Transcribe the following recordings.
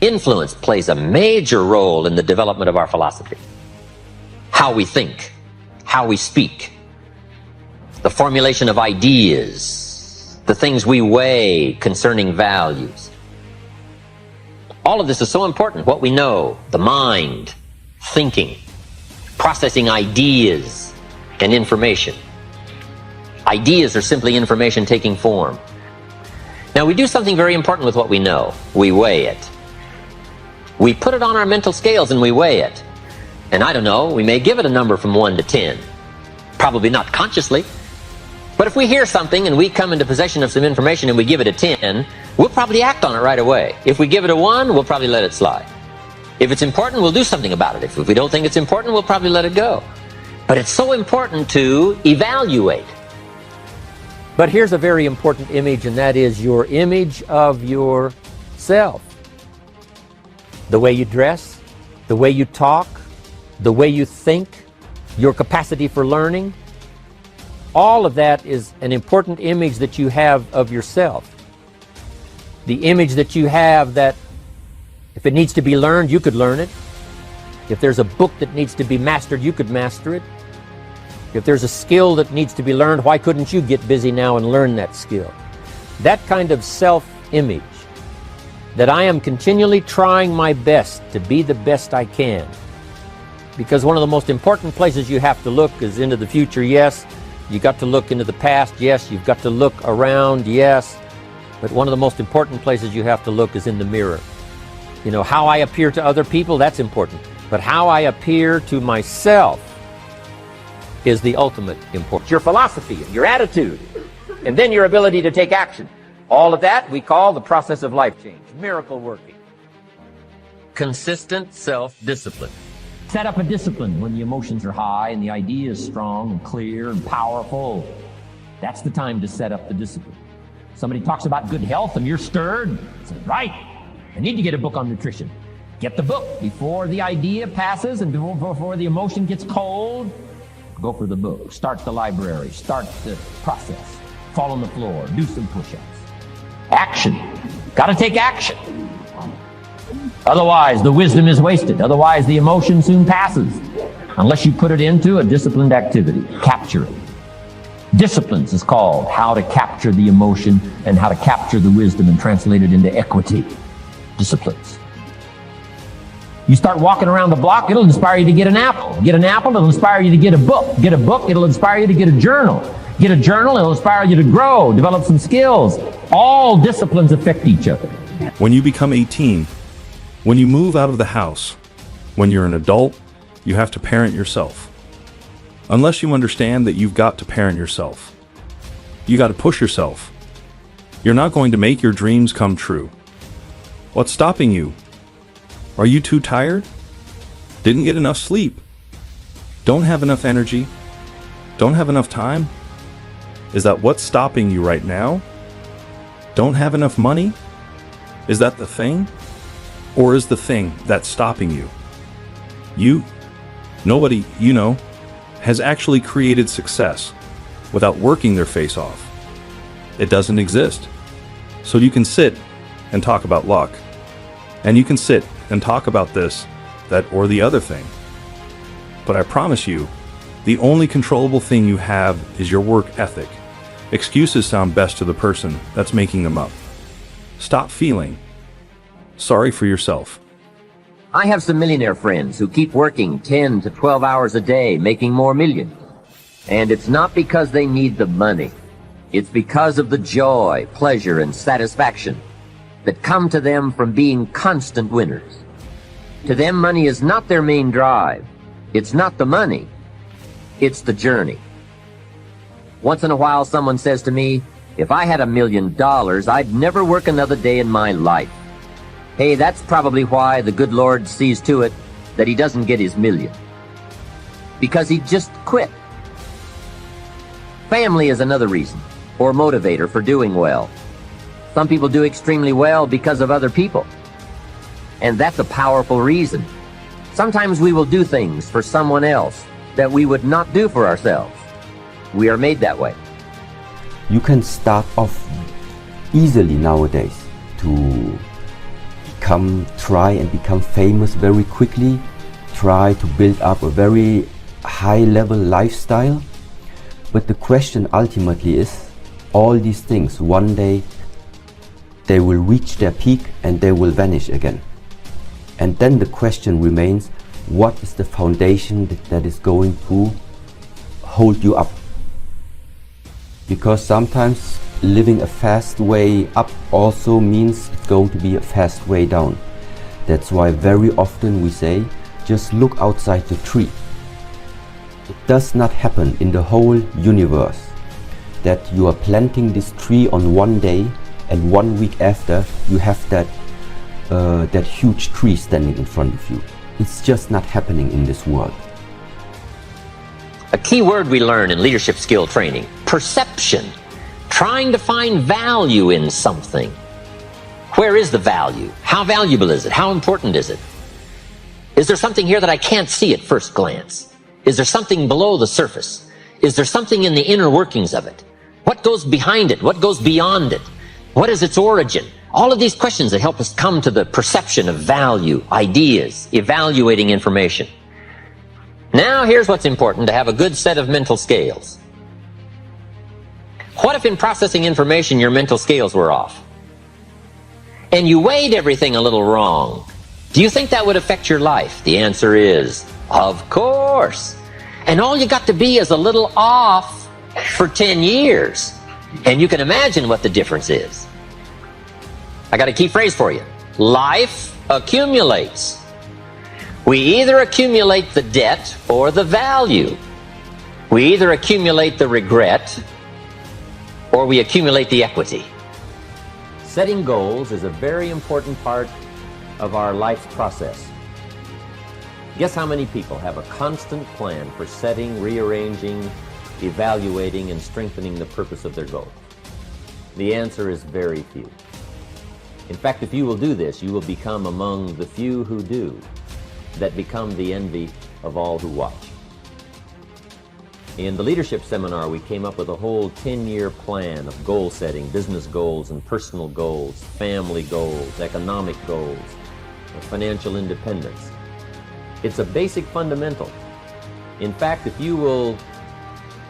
Influence plays a major role in the development of our philosophy. How we think, how we speak, the formulation of ideas, the things we weigh concerning values. All of this is so important. What we know, the mind, thinking, processing ideas and information. Ideas are simply information taking form. Now we do something very important with what we know. We weigh it. We put it on our mental scales and we weigh it. And I don't know, we may give it a number from 1 to 10. Probably not consciously. But if we hear something and we come into possession of some information and we give it a 10, we'll probably act on it right away. If we give it a 1, we'll probably let it slide. If it's important, we'll do something about it. If we don't think it's important, we'll probably let it go. But it's so important to evaluate. But here's a very important image, and that is your image of yourself. The way you dress, the way you talk, the way you think, your capacity for learning. All of that is an important image that you have of yourself. The image that you have that if it needs to be learned, you could learn it. If there's a book that needs to be mastered, you could master it. If there's a skill that needs to be learned, why couldn't you get busy now and learn that skill? That kind of self-image, that I am continually trying my best to be the best I can. Because one of the most important places you have to look is into the future, yes. You got to look into the past, yes. You've got to look around, yes. But one of the most important places you have to look is in the mirror. You know, how I appear to other people, that's important. But how I appear to myself is the ultimate importance. Your philosophy, your attitude, and then your ability to take action. All of that we call the process of life change, miracle working. Consistent self-discipline. Set up a discipline when the emotions are high and the idea is strong and clear and powerful. That's the time to set up the discipline. Somebody talks about good health and you're stirred. Say, right, I need to get a book on nutrition. Get the book before the idea passes and before the emotion gets cold. Go for the book. Start the library. Start the process. Fall on the floor. Do some push-ups. Action. Got to take action. Otherwise, the wisdom is wasted. Otherwise, the emotion soon passes. Unless you put it into a disciplined activity. Capture it. Disciplines is called how to capture the emotion and how to capture the wisdom and translate it into equity. Disciplines. You start walking around the block, it'll inspire you to get an apple. Get an apple, it'll inspire you to get a book. Get a book, it'll inspire you to get a journal. Get a journal, it'll inspire you to grow, develop some skills. All disciplines affect each other. When you become 18, when you move out of the house, when you're an adult, you have to parent yourself. Unless you understand that you've got to parent yourself. You got to push yourself. You're not going to make your dreams come true. What's stopping you? Are you too tired? Didn't get enough sleep? Don't have enough energy? Don't have enough time? Is that what's stopping you right now? Don't have enough money? Is that the thing? Or is the thing that's stopping you? Nobody, has actually created success without working their face off. It doesn't exist. So you can sit and talk about luck. And you can sit and talk about this, that, or the other thing. But I promise you, the only controllable thing you have is your work ethic. Excuses sound best to the person that's making them up. Stop feeling sorry for yourself. I have some millionaire friends who keep working 10 to 12 hours a day, making more millions. And it's not because they need the money. It's because of the joy, pleasure, and satisfaction that come to them from being constant winners. To them, money is not their main drive. It's not the money. It's the journey. Once in a while, someone says to me, if I had $1 million, I'd never work another day in my life. Hey, that's probably why the good Lord sees to it that he doesn't get his million. Because he just quit. Family is another reason, or motivator for doing well. Some people do extremely well because of other people. And that's a powerful reason. Sometimes we will do things for someone else that we would not do for ourselves. We are made that way. You can start off easily nowadays to become try and become famous very quickly, try to build up a very high level lifestyle. But the question ultimately is, all these things, one day they will reach their peak and they will vanish again. And then the question remains, what is the foundation that is going to hold you up? Because sometimes living a fast way up also means it's going to be a fast way down. That's why very often we say, just look outside the tree. It does not happen in the whole universe that you are planting this tree on one day and 1 week after you have that huge tree standing in front of you. It's just not happening in this world. A key word we learn in leadership skill training: perception. Trying to find value in something. Where is the value? How valuable is it? How important is it? Is there something here that I can't see at first glance? Is there something below the surface? Is there something in the inner workings of it? What goes behind it? What goes beyond it? What is its origin? All of these questions that help us come to the perception of value, ideas, evaluating information. Now here's what's important: to have a good set of mental scales. What if in processing information your mental scales were off? And you weighed everything a little wrong? Do you think that would affect your life? The answer is, of course. And all you got to be is a little off for 10 years. And you can imagine what the difference is. I got a key phrase for you. Life accumulates. We either accumulate the debt or the value. We either accumulate the regret or we accumulate the equity. Setting goals is a very important part of our life's process. Guess how many people have a constant plan for setting, rearranging, evaluating, and strengthening the purpose of their goal? The answer is very few. In fact, if you will do this, you will become among the few who do, that become the envy of all who watch. In the leadership seminar, we came up with a whole 10-year plan of goal setting, business goals and personal goals, family goals, economic goals, financial independence. It's a basic fundamental. In fact, if you will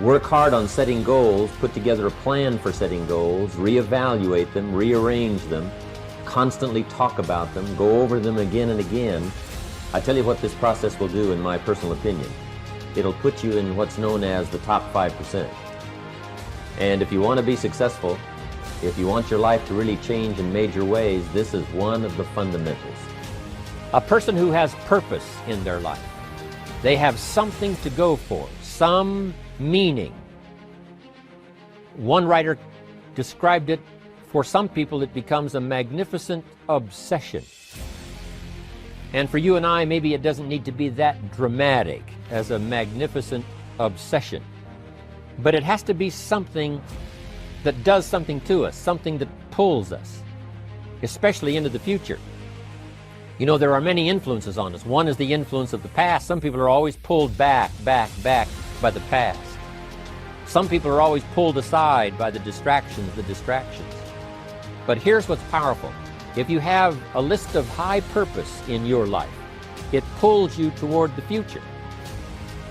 work hard on setting goals, put together a plan for setting goals, reevaluate them, rearrange them, constantly talk about them, go over them again and again, I tell you what this process will do in my personal opinion. It'll put you in what's known as the top 5%. And if you want to be successful, if you want your life to really change in major ways, this is one of the fundamentals. A person who has purpose in their life, they have something to go for, some meaning. One writer described it, for some people it becomes a magnificent obsession. And for you and I, maybe it doesn't need to be that dramatic as a magnificent obsession. But it has to be something that does something to us, something that pulls us, especially into the future. You know, there are many influences on us. One is the influence of the past. Some people are always pulled back by the past. Some people are always pulled aside by the distractions. But here's what's powerful. If you have a list of high purpose in your life, it pulls you toward the future.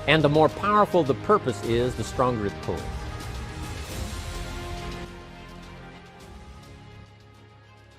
And the more powerful the purpose is, the stronger it pulls.